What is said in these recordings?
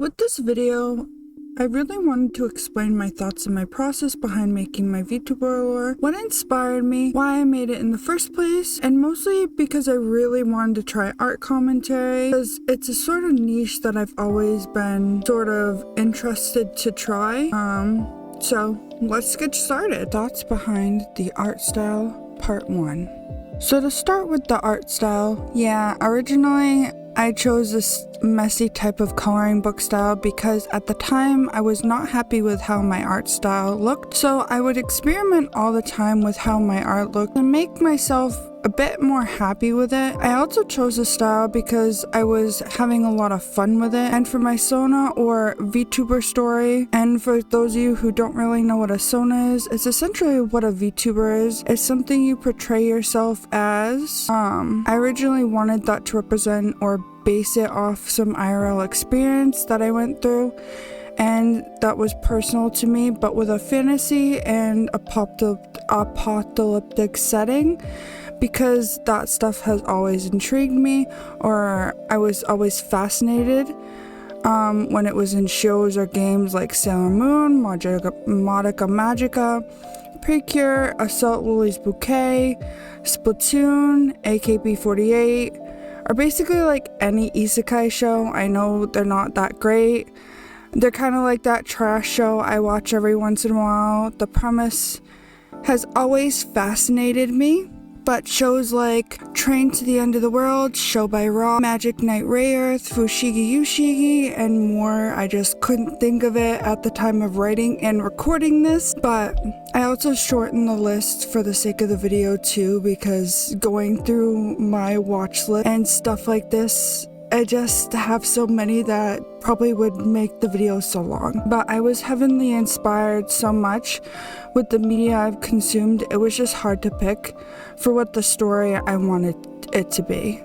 With this video, I really wanted to explain my thoughts and my process behind making my Vtuber lore, what inspired me, why I made it in the first place, and mostly because I really wanted to try art commentary, because it's a sort of niche that I've always been sort of interested to try. So let's get started. Thoughts behind the art style, part 1. So to start with the art style, originally I chose this messy type of coloring book style because at the time I was not happy with how my art style looked, so I would experiment all the time with how my art looked and make myself a bit more happy with it. I also chose this style because I was having a lot of fun with it, and for my Sona or Vtuber story, and for those of you who don't really know what a Sona is, it's essentially what a Vtuber is. It's something you portray yourself as. I originally wanted that to represent or base it off some IRL experience that I went through, and that was personal to me, but with a fantasy and apocalyptic setting, because that stuff has always intrigued me, or I was always fascinated when it was in shows or games like Sailor Moon, Modica Magica, Precure, Assault Lily's Bouquet, Splatoon, AKB48, or basically like any isekai show. I know they're not that great. They're kind of like that trash show I watch every once in a while. The premise has always fascinated me, but shows like Train to the End of the World, Show by Raw, Magic Knight Rayearth, Fushigi Yushigi, and more, I just couldn't think of it at the time of writing and recording this. But I also shortened the list for the sake of the video too, because going through my watch list and stuff like this, I just have so many that probably would make the video so long. But I was heavily inspired so much with the media I've consumed, it was just hard to pick for what the story I wanted it to be.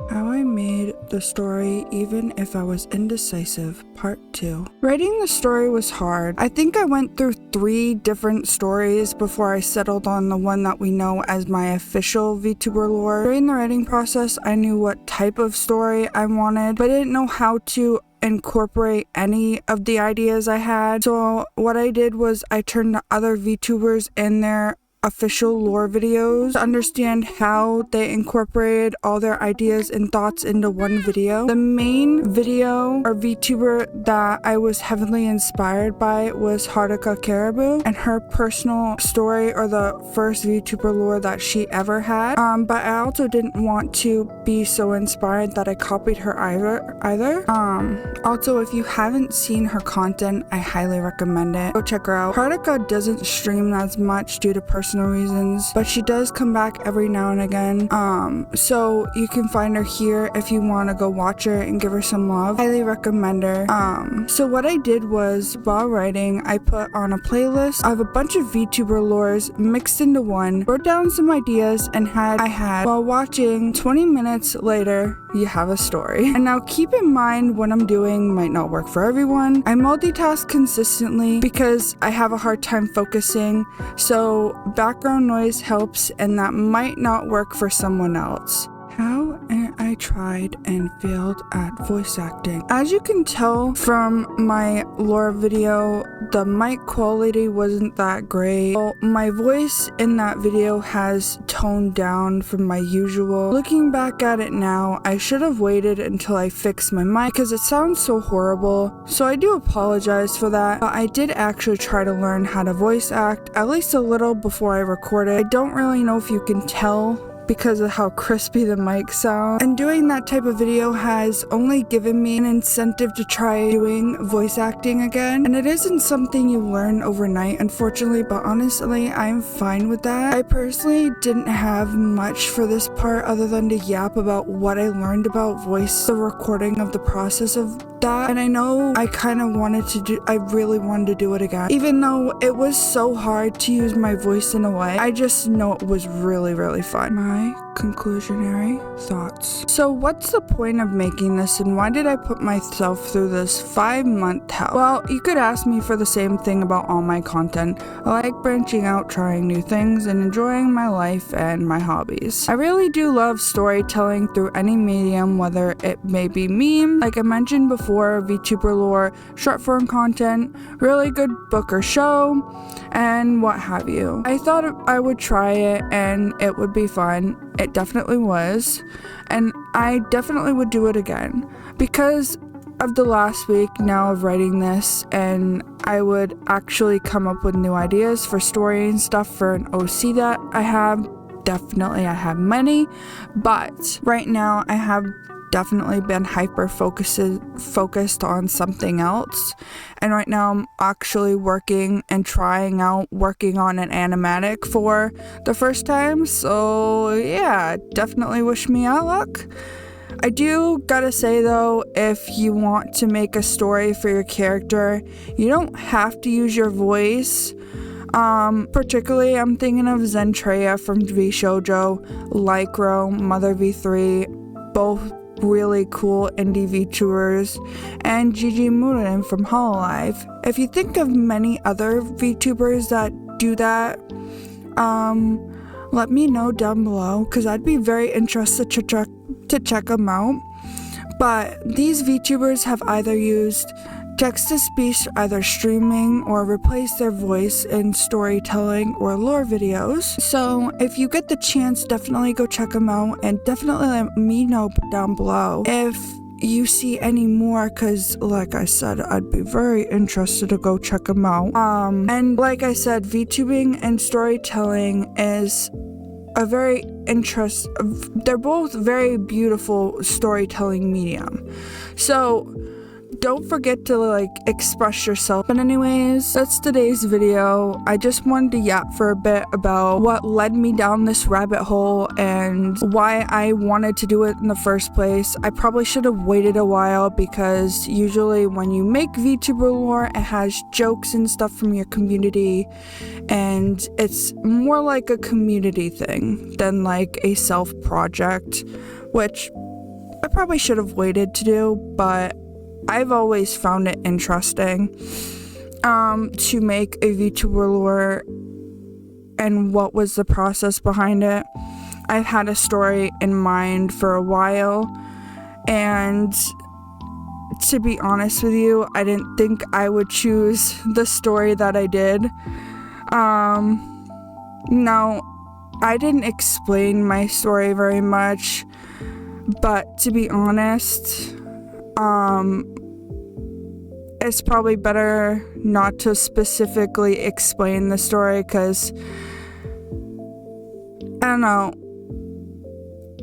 How I made the story even if I was indecisive, part 2. Writing the story was hard. I think I went through 3 different stories before I settled on the one that we know as my official Vtuber lore. During the writing process, I knew what type of story I wanted, but I didn't know how to incorporate any of the ideas I had. So what I did was I turned to other Vtubers and their official lore videos to understand how they incorporated all their ideas and thoughts into one video. The main video or VTuber that I was heavily inspired by was Haruka Caribou and her personal story, or the first VTuber lore that she ever had. But I also didn't want to be so inspired that I copied her either. Also, if you haven't seen her content, I highly recommend it. Go check her out. Haruka doesn't stream as much due to personal reasons, but she does come back every now and again, so you can find her here if you want to go watch her and give her some love. Highly recommend her. So what I did was, while writing, I put on a playlist of a bunch of VTuber lores mixed into one, wrote down some ideas, and while watching, 20 minutes later, you have a story. And now keep in mind, what I'm doing might not work for everyone. I multitask consistently because I have a hard time focusing, so background noise helps, and that might not work for someone else. How I tried and failed at voice acting. As you can tell from my lore video, the mic quality wasn't that great. So my voice in that video has toned down from my usual. Looking back at it now, I should have waited until I fixed my mic because it sounds so horrible. So I do apologize for that, but I did actually try to learn how to voice act, at least a little, before I recorded. I don't really know if you can tell because of how crispy the mic sounds, and doing that type of video has only given me an incentive to try doing voice acting again. And it isn't something you learn overnight, unfortunately, but honestly, I'm fine with that. I personally didn't have much for this part other than to yap about what I learned about voice, the recording of the process of that, and I know I really wanted to do it again, even though it was so hard to use my voice in a way. I just know it was really, really fun. My conclusionary thoughts. So what's the point of making this, and why did I put myself through this 5-month hell? Well, you could ask me for the same thing about all my content. I like branching out, trying new things, and enjoying my life and my hobbies. I really do love storytelling through any medium, whether it may be meme, like I mentioned before, VTuber lore, short form content, really good book or show, and what have you. I thought I would try it and it would be fun. It definitely was, and I definitely would do it again because of the last week now of writing this, and I would actually come up with new ideas for story and stuff for an OC that I have. Definitely I have many, but right now I have definitely been hyper focused on something else, and right now I'm actually working and trying out working on an animatic for the first time, so yeah, definitely wish me all luck. I do gotta say though, if you want to make a story for your character, you don't have to use your voice. Particularly I'm thinking of Zentreya from VShoujo, Lycro, Mother V3, both really cool indie VTubers, and Gigi Murin from Hololive. If you think of many other VTubers that do that, let me know down below because I'd be very interested to check them out. But these VTubers have either used text-to-speech, either streaming or replace their voice in storytelling or lore videos. So if you get the chance, definitely go check them out, and definitely let me know down below if you see any more, because like I said, I'd be very interested to go check them out. And like I said, VTubing and storytelling is a very they're both very beautiful storytelling medium. So don't forget to like express yourself. But anyways, that's today's video. I just wanted to yap for a bit about what led me down this rabbit hole and why I wanted to do it in the first place. I probably should have waited a while, because usually when you make VTuber lore, it has jokes and stuff from your community, and it's more like a community thing than like a self project, which I probably should have waited to do, but I've always found it interesting to make a VTuber lore and what was the process behind it. I've had a story in mind for a while, and to be honest with you, I didn't think I would choose the story that I did. Now, I didn't explain my story very much, but to be honest, it's probably better not to specifically explain the story, because I don't know,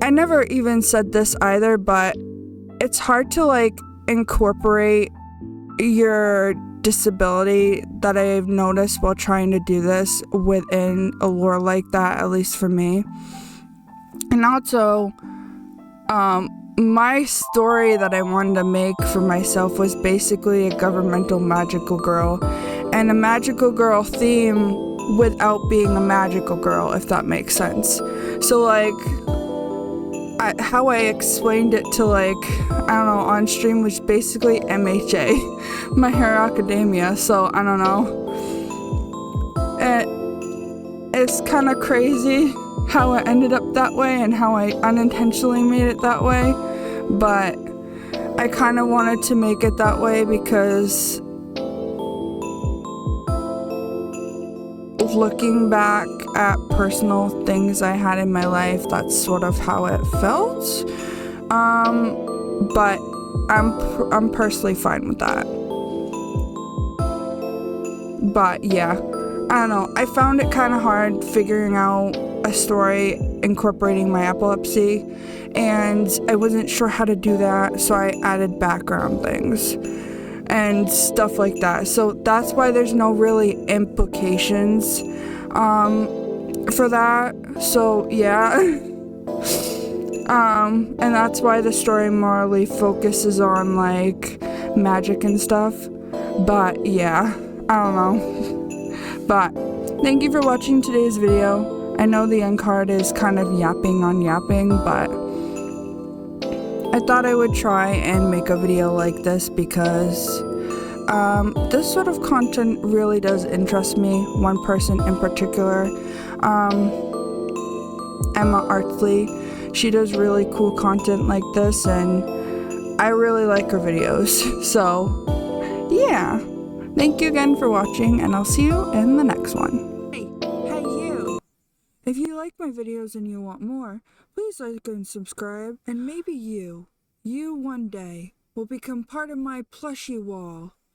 I never even said this either, but it's hard to like incorporate your disability that I've noticed while trying to do this within a lore like that, at least for me. And also, my story that I wanted to make for myself was basically a governmental magical girl, and a magical girl theme without being a magical girl, if that makes sense. So like, how I explained it to like, I don't know, on stream was basically MHA, My Hero Academia, so I don't know. It's kind of crazy how it ended up that way and how I unintentionally made it that way, but I kind of wanted to make it that way because looking back at personal things I had in my life, that's sort of how it felt. But I'm personally fine with that. But yeah, I don't know. I found it kind of hard figuring out a story incorporating my epilepsy, and I wasn't sure how to do that, so I added background things and stuff like that. So that's why there's no really implications for that. So yeah. And that's why the story morally focuses on like magic and stuff. But yeah, I don't know. But thank you for watching today's video. I know the end card is kind of yapping on yapping, but I thought I would try and make a video like this because this sort of content really does interest me. One person in particular, Emma Artley, she does really cool content like this, and I really like her videos. So yeah, thank you again for watching, and I'll see you in the next one. Hey you! If you like my videos and you want more, please like and subscribe, and maybe you one day will become part of my plushie wall.